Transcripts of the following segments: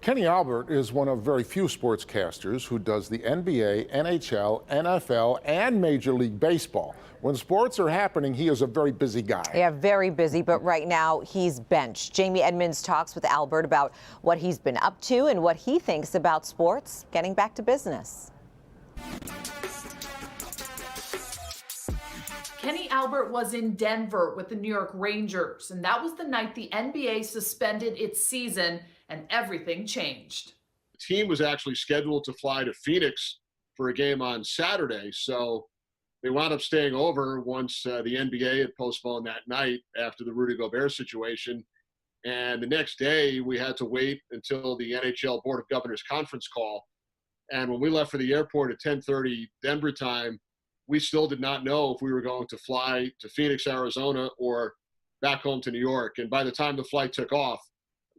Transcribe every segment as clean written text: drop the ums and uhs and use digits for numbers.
Kenny Albert is one of very few sportscasters who does the NBA, NHL, NFL, and Major League Baseball. When sports are happening, he is a very busy guy. Yeah, very busy, but right now he's benched. Jamie Edmonds talks with Albert about what he's been up to and what he thinks about sports getting back to business. Kenny Albert was in Denver with the New York Rangers, and that was the night the NBA suspended its season and everything changed. The team was actually scheduled to fly to Phoenix for a game on Saturday, so they wound up staying over once the NBA had postponed that night after the Rudy Gobert situation. And the next day, we had to wait until the NHL Board of Governors conference call. And when we left for the airport at 10:30 Denver time, we still did not know if we were going to fly to Phoenix, Arizona, or back home to New York. And by the time the flight took off,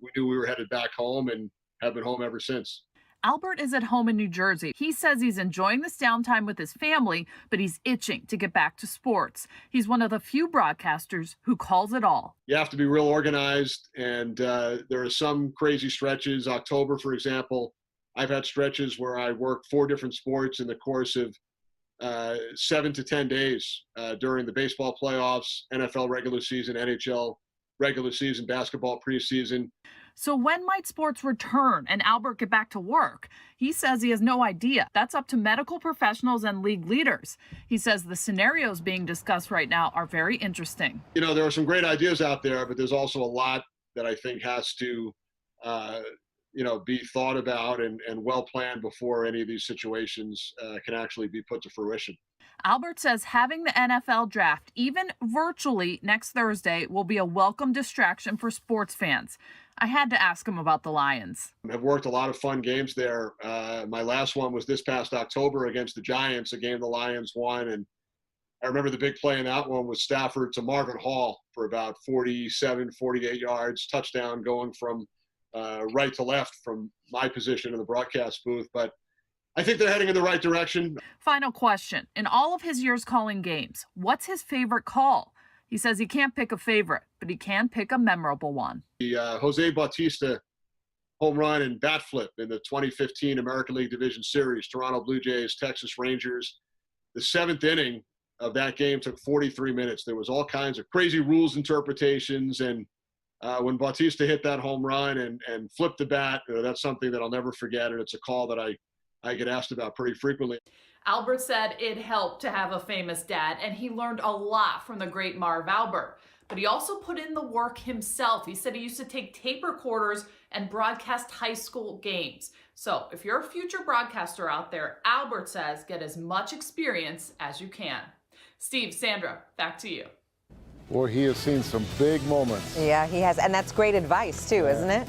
we knew we were headed back home and have been home ever since. Albert is at home in New Jersey. He says he's enjoying this downtime with his family, but he's itching to get back to sports. He's one of the few broadcasters who calls it all. You have to be real organized, and there are some crazy stretches. October, for example, I've had stretches where I worked 4 different sports in the course of 7 to 10 days during the baseball playoffs, NFL regular season, NHL regular season, basketball preseason. So when might sports return and Albert get back to work? He says he has no idea. That's up to medical professionals and league leaders. He says the scenarios being discussed right now are very interesting. You know, there are some great ideas out there, but there's also a lot that I think has to, be thought about and well planned before any of these situations can actually be put to fruition. Albert says having the NFL draft, even virtually next Thursday, will be a welcome distraction for sports fans. I had to ask him about the Lions. I've worked a lot of fun games there. My last one was this past October against the Giants, a game the Lions won. And I remember the big play in that one was Stafford to Marvin Hall for about 47, 48 yards, touchdown going from right to left from my position in the broadcast booth. But I think they're heading in the right direction. Final question. In all of his years calling games, what's his favorite call? He says he can't pick a favorite, but he can pick a memorable one. The Jose Bautista home run and bat flip in the 2015 American League Division Series, Toronto Blue Jays, Texas Rangers. The 7th inning of that game took 43 minutes. There was all kinds of crazy rules interpretations, and when Bautista hit that home run and flipped the bat, that's something that I'll never forget, and it's a call that I get asked about pretty frequently. Albert said it helped to have a famous dad, and he learned a lot from the great Marv Albert. But he also put in the work himself. He said he used to take tape recorders and broadcast high school games. So if you're a future broadcaster out there, Albert says get as much experience as you can. Steve, Sandra, back to you. Boy, he has seen some big moments. Yeah, he has. And that's great advice, too, isn't it?